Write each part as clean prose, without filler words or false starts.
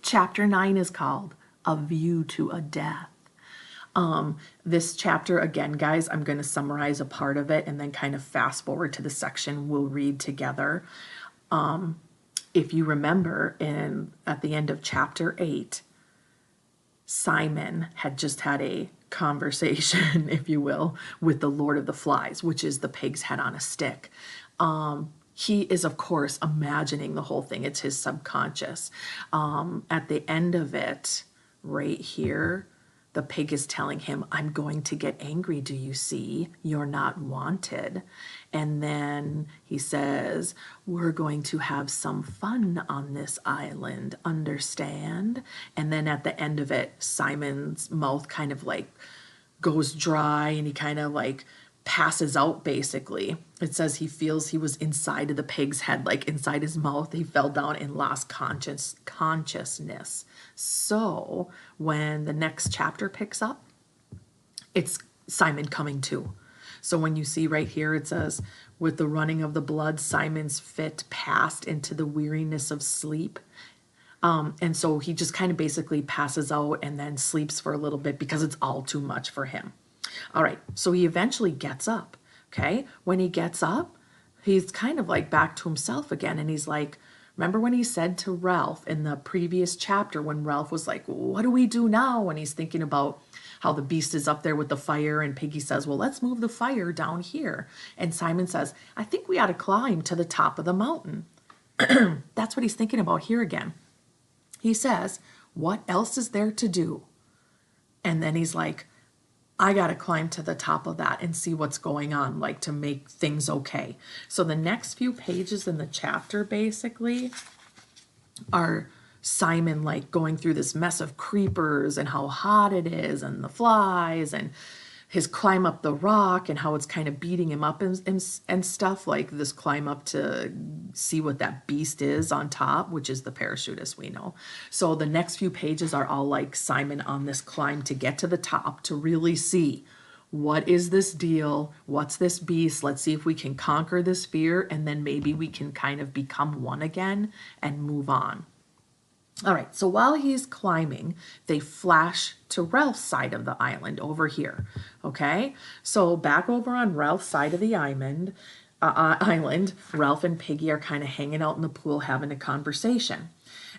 Chapter 9 is called A View to a Death. This chapter, again, guys, I'm going to summarize a part of it and then kind of fast forward to the section we'll read together. If you remember, at the end of chapter 8, Simon had just had a conversation, if you will, with the Lord of the Flies, which is the pig's head on a stick. He is, of course, imagining the whole thing. It's his subconscious. At the end of it, right here, the pig is telling him, I'm going to get angry, do you see? You're not wanted. And then he says, we're going to have some fun on this island, understand? And then at the end of it, Simon's mouth kind of like goes dry and he kind of like passes out, basically. It says he feels he was inside of the pig's head, like inside his mouth. He fell down and lost consciousness. So when the next chapter picks up, it's Simon coming to. So when you see right here, it says, with the running of the blood, Simon's fit passed into the weariness of sleep. And so he just kind of basically passes out and then sleeps for a little bit because it's all too much for him. All right, so he eventually gets up, okay? When he gets up, he's kind of like back to himself again, and he's like, remember when he said to Ralph in the previous chapter when Ralph was like, what do we do now? And he's thinking about how the beast is up there with the fire, and Piggy says, well, let's move the fire down here. And Simon says, I think we ought to climb to the top of the mountain. That's what he's thinking about here again. He says, what else is there to do? And then he's like, I got to climb to the top of that and see what's going on, like to make things okay. So the next few pages in the chapter basically are Simon like going through this mess of creepers and how hot it is and the flies and his climb up the rock and how it's kind of beating him up and stuff, like this climb up to see what that beast is on top, which is the parachutist, we know. So the next few pages are all like Simon on this climb to get to the top to really see what is this deal, what's this beast, let's see if we can conquer this fear, and then maybe we can kind of become one again and move on. All right, so while he's climbing, they flash to Ralph's side of the island over here, okay? So back over on Ralph's side of the island, Ralph and Piggy are kind of hanging out in the pool having a conversation.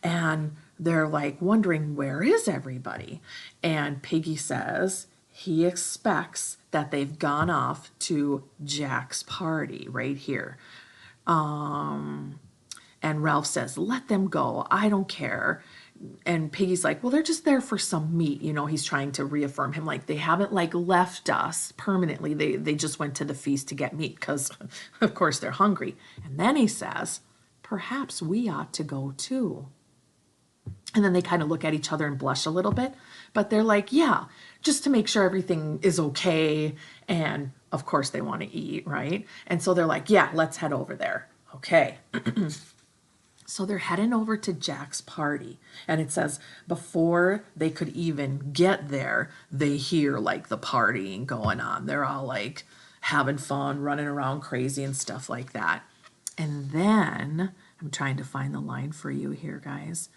And they're like wondering, where is everybody? And Piggy says he expects that they've gone off to Jack's party right here. And Ralph says, let them go. I don't care. And Piggy's like, well, they're just there for some meat. You know, he's trying to reaffirm him, like they haven't like left us permanently. They just went to the feast to get meat because, of course, they're hungry. And then he says, perhaps we ought to go too. And then they kind of look at each other and blush a little bit. But they're like, yeah, just to make sure everything is okay. And, of course, they want to eat, right? And so they're like, yeah, let's head over there. Okay. So they're heading over to Jack's party, and it says before they could even get there, they hear like the partying going on. They're all like having fun, running around crazy and stuff like that. And then I'm trying to find the line for you here, guys.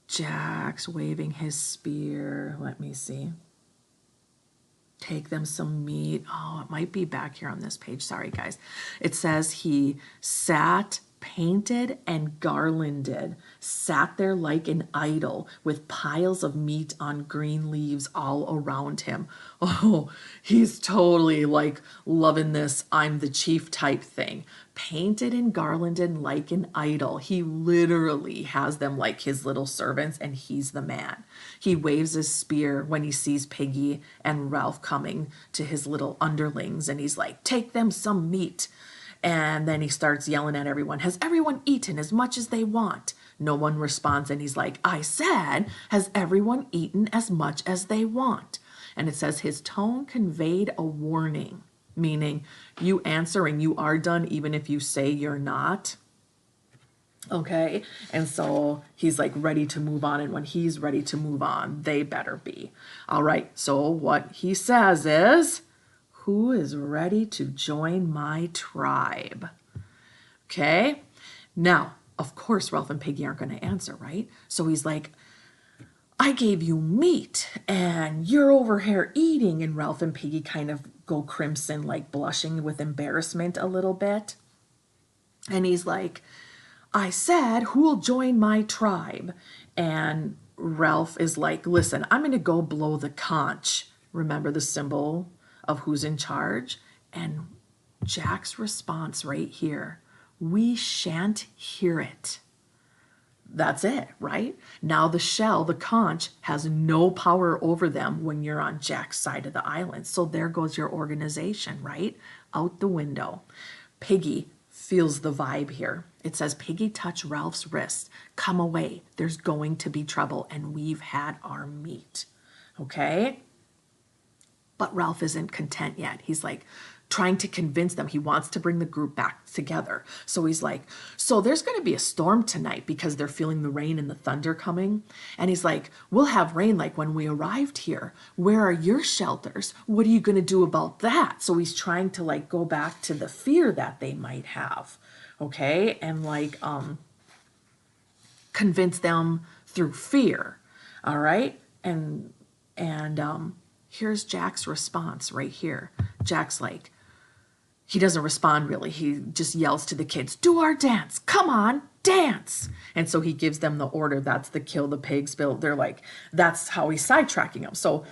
Jack's waving his spear. Let me see. Take them some meat. Oh, it might be back here on this page. Sorry, guys. It says he sat painted and garlanded, sat there like an idol with piles of meat on green leaves all around him. Oh, he's totally like loving this I'm the chief type thing. Painted and garlanded like an idol. He literally has them like his little servants, and he's the man. He waves his spear when he sees Piggy and Ralph coming to his little underlings, and he's like, take them some meat. And then he starts yelling at everyone, has everyone eaten as much as they want? No one responds, and he's like, I said, has everyone eaten as much as they want? And it says his tone conveyed a warning, meaning you answering you are done even if you say you're not. Okay, and so he's like ready to move on, and when he's ready to move on, they better be. All right, so what he says is, who is ready to join my tribe? Okay, now Of course, Ralph and Piggy aren't going to answer, right? So he's like, I gave you meat and you're over here eating. And Ralph and Piggy kind of go crimson, like blushing with embarrassment a little bit. And he's like, I said, who'll join my tribe? And Ralph is like, listen, I'm going to go blow the conch. Remember the symbol of who's in charge? And Jack's response right here, we shan't hear it. That's it, right? Now the shell, the conch, has no power over them when you're on Jack's side of the island. So there goes your organization, right? Out the window. Piggy feels the vibe here. It says, Piggy, touch Ralph's wrist. Come away. There's going to be trouble, and we've had our meat. Okay? But Ralph isn't content yet. He's like trying to convince them. He wants to bring the group back together. So he's like, so there's going to be a storm tonight because they're feeling the rain and the thunder coming. And he's like, we'll have rain like when we arrived here. Where are your shelters? What are you going to do about that? So he's trying to like go back to the fear that they might have. Okay. And like, convince them through fear. All right. And here's Jack's response right here. Jack's like, he doesn't respond really. He just yells to the kids, do our dance. Come on, dance. And so he gives them the order. That's the kill the pigs bill. They're like, that's how he's sidetracking them. So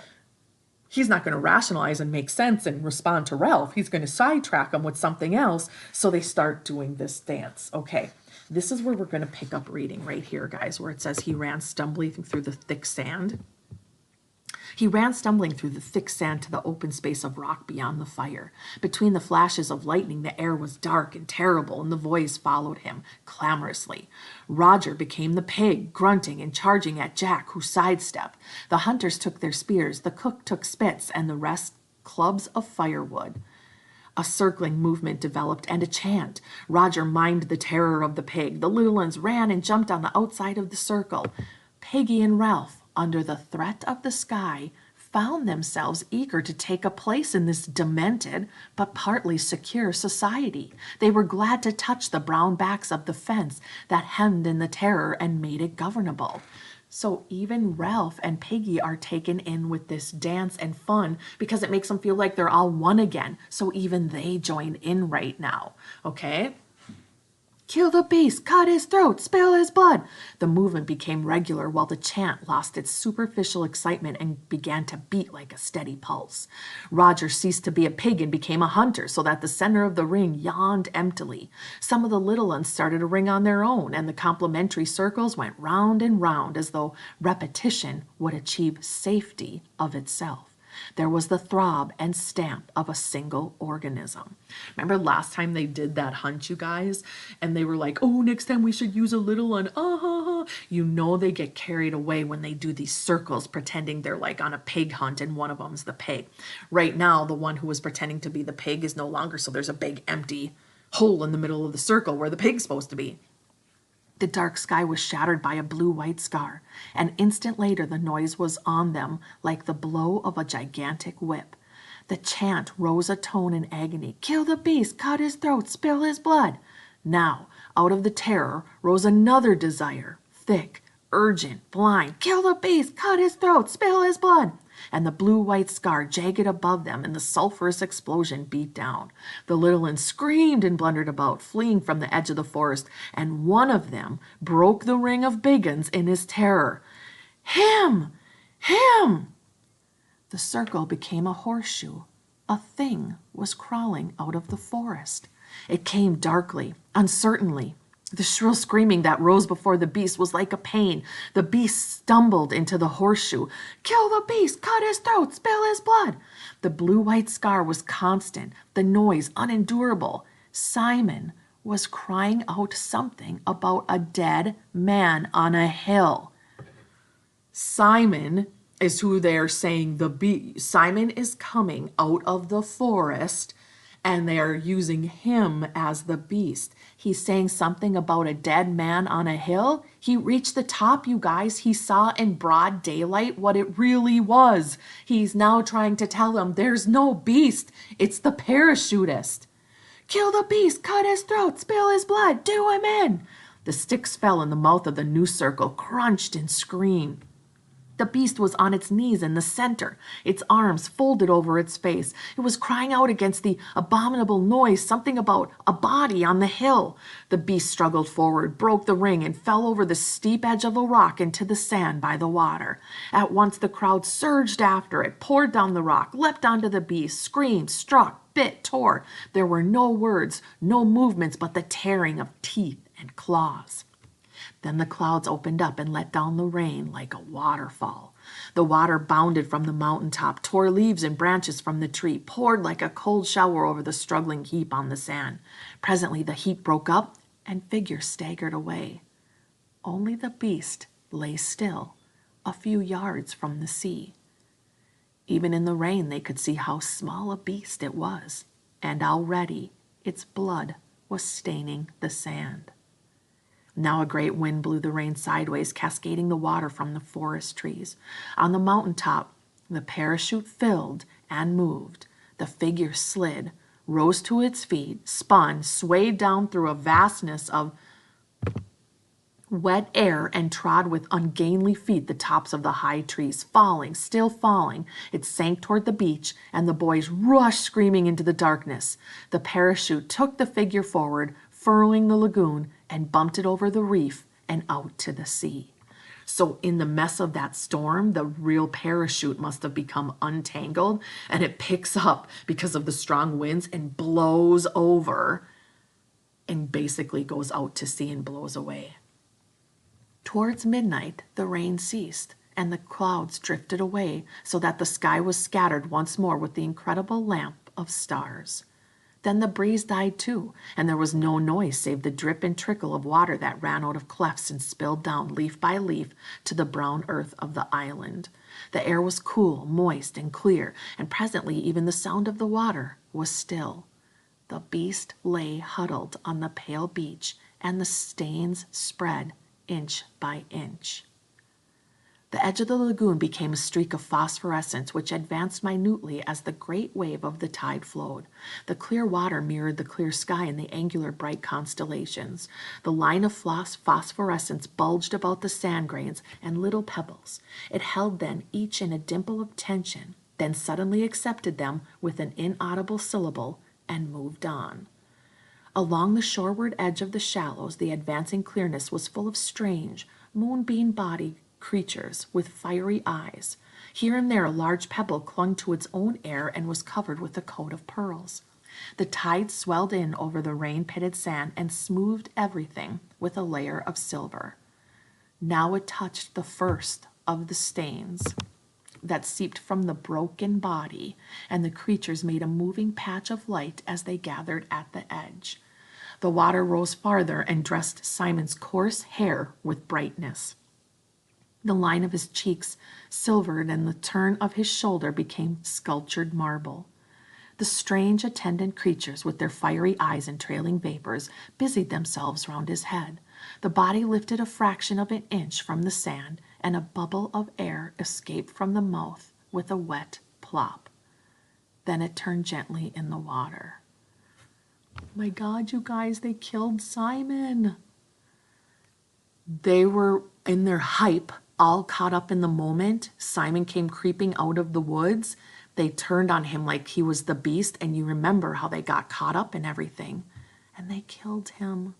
he's not going to rationalize and make sense and respond to Ralph. He's going to sidetrack them with something else. So they start doing this dance. Okay. This is where we're going to pick up reading right here, guys, where it says he ran stumbling through the thick sand. He ran stumbling through the thick sand to the open space of rock beyond the fire. Between the flashes of lightning, the air was dark and terrible, and the voice followed him clamorously. Roger became the pig, grunting and charging at Jack, who sidestepped. The hunters took their spears, the cook took spits, and the rest clubs of firewood. A circling movement developed and a chant. Roger mimed the terror of the pig. The little ones ran and jumped on the outside of the circle. Piggy and Ralph, under the threat of the sky, found themselves eager to take a place in this demented but partly secure society. They were glad to touch the brown backs of the fence that hemmed in the terror and made it governable. So even Ralph and Piggy are taken in with this dance and fun because it makes them feel like they're all one again. So even they join in right now, okay? Kill the beast, cut his throat, spill his blood. The movement became regular while the chant lost its superficial excitement and began to beat like a steady pulse. Roger ceased to be a pig and became a hunter so that the center of the ring yawned emptily. Some of the little ones started a ring on their own, and the complementary circles went round and round as though repetition would achieve safety of itself. There was the throb and stamp of a single organism. Remember last time they did that hunt, you guys? And they were like, oh, next time we should use a little one. You know they get carried away when they do these circles pretending they're like on a pig hunt and one of them's the pig. Right now, the one who was pretending to be the pig is no longer, so there's a big empty hole in the middle of the circle where the pig's supposed to be. The dark sky was shattered by a blue-white scar. An instant later, the noise was on them like the blow of a gigantic whip. The chant rose a tone in agony. Kill the beast, cut his throat, spill his blood. Now, out of the terror, rose another desire, thick, urgent, blind. Kill the beast, cut his throat, spill his blood. And the blue-white scar jagged above them, and the sulphurous explosion beat down. The little ones screamed and blundered about, fleeing from the edge of the forest, and one of them broke the ring of Biggins in his terror. Him! Him! The circle became a horseshoe. A thing was crawling out of the forest. It came darkly, uncertainly. The shrill screaming that rose before the beast was like a pain. The beast stumbled into the horseshoe. Kill the beast, cut his throat, spill his blood. The blue-white scar was constant, the noise unendurable. Simon was crying out something about a dead man on a hill. Simon is who they're saying the beast. Simon is coming out of the forest, and they are using him as the beast. He's saying something about a dead man on a hill. He reached the top, you guys. He saw in broad daylight what it really was. He's now trying to tell them there's no beast. It's the parachutist. Kill the beast, cut his throat, spill his blood, do him in. The sticks fell in the mouth of the new circle, crunched and screamed. The beast was on its knees in the center, its arms folded over its face. It was crying out against the abominable noise, something about a body on the hill. The beast struggled forward, broke the ring, and fell over the steep edge of the rock into the sand by the water. At once the crowd surged after it, poured down the rock, leapt onto the beast, screamed, struck, bit, tore. There were no words, no movements, but the tearing of teeth and claws. Then the clouds opened up and let down the rain like a waterfall. The water bounded from the mountaintop, tore leaves and branches from the tree, poured like a cold shower over the struggling heap on the sand. Presently the heap broke up and figures staggered away. Only the beast lay still, a few yards from the sea. Even in the rain they could see how small a beast it was, and already its blood was staining the sand. Now a great wind blew the rain sideways, cascading the water from the forest trees. On the mountaintop, the parachute filled and moved. The figure slid, rose to its feet, spun, swayed down through a vastness of wet air, and trod with ungainly feet the tops of the high trees. Falling, still falling, it sank toward the beach, and the boys rushed screaming into the darkness. The parachute took the figure forward, furrowing the lagoon, and bumped it over the reef and out to the sea. So in the mess of that storm, the real parachute must have become untangled, and it picks up because of the strong winds and blows over and basically goes out to sea and blows away. Towards midnight, the rain ceased, and the clouds drifted away so that the sky was scattered once more with the incredible lamp of stars. Then the breeze died too, and there was no noise save the drip and trickle of water that ran out of clefts and spilled down leaf by leaf to the brown earth of the island. The air was cool, moist, and clear, and presently even the sound of the water was still. The beast lay huddled on the pale beach, and the stains spread inch by inch. The edge of the lagoon became a streak of phosphorescence which advanced minutely as the great wave of the tide flowed. The clear water mirrored the clear sky and the angular bright constellations. The line of phosphorescence bulged about the sand grains and little pebbles. It held them each in a dimple of tension, then suddenly accepted them with an inaudible syllable and moved on. Along the shoreward edge of the shallows, the advancing clearness was full of strange, moonbeam-bodied creatures with fiery eyes. Here and there a large pebble clung to its own air and was covered with a coat of pearls. The tide swelled in over the rain-pitted sand and smoothed everything with a layer of silver. Now it touched the first of the stains that seeped from the broken body, and the creatures made a moving patch of light as they gathered at the edge. The water rose farther and dressed Simon's coarse hair with brightness. The line of his cheeks silvered, and the turn of his shoulder became sculptured marble. The strange attendant creatures, with their fiery eyes and trailing vapors, busied themselves round his head. The body lifted a fraction of an inch from the sand, and a bubble of air escaped from the mouth with a wet plop. Then it turned gently in the water. Oh my God, you guys, they killed Simon. They were in their hype, all caught up in the moment. Simon came creeping out of the woods. They turned on him like he was the beast, and you remember how they got caught up in everything, and they killed him.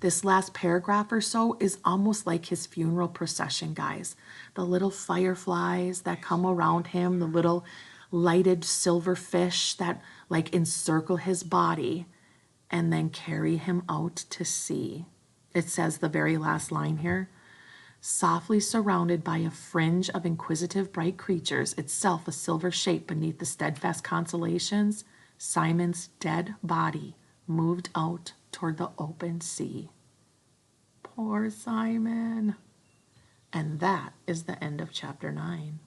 This last paragraph or so is almost like his funeral procession, guys. The little fireflies that come around him, the little lighted silver fish that like encircle his body and then carry him out to sea. It says the very last line here, softly surrounded by a fringe of inquisitive bright creatures, itself a silver shape beneath the steadfast constellations, Simon's dead body moved out toward the open sea. Poor Simon. And that is the end of chapter 9.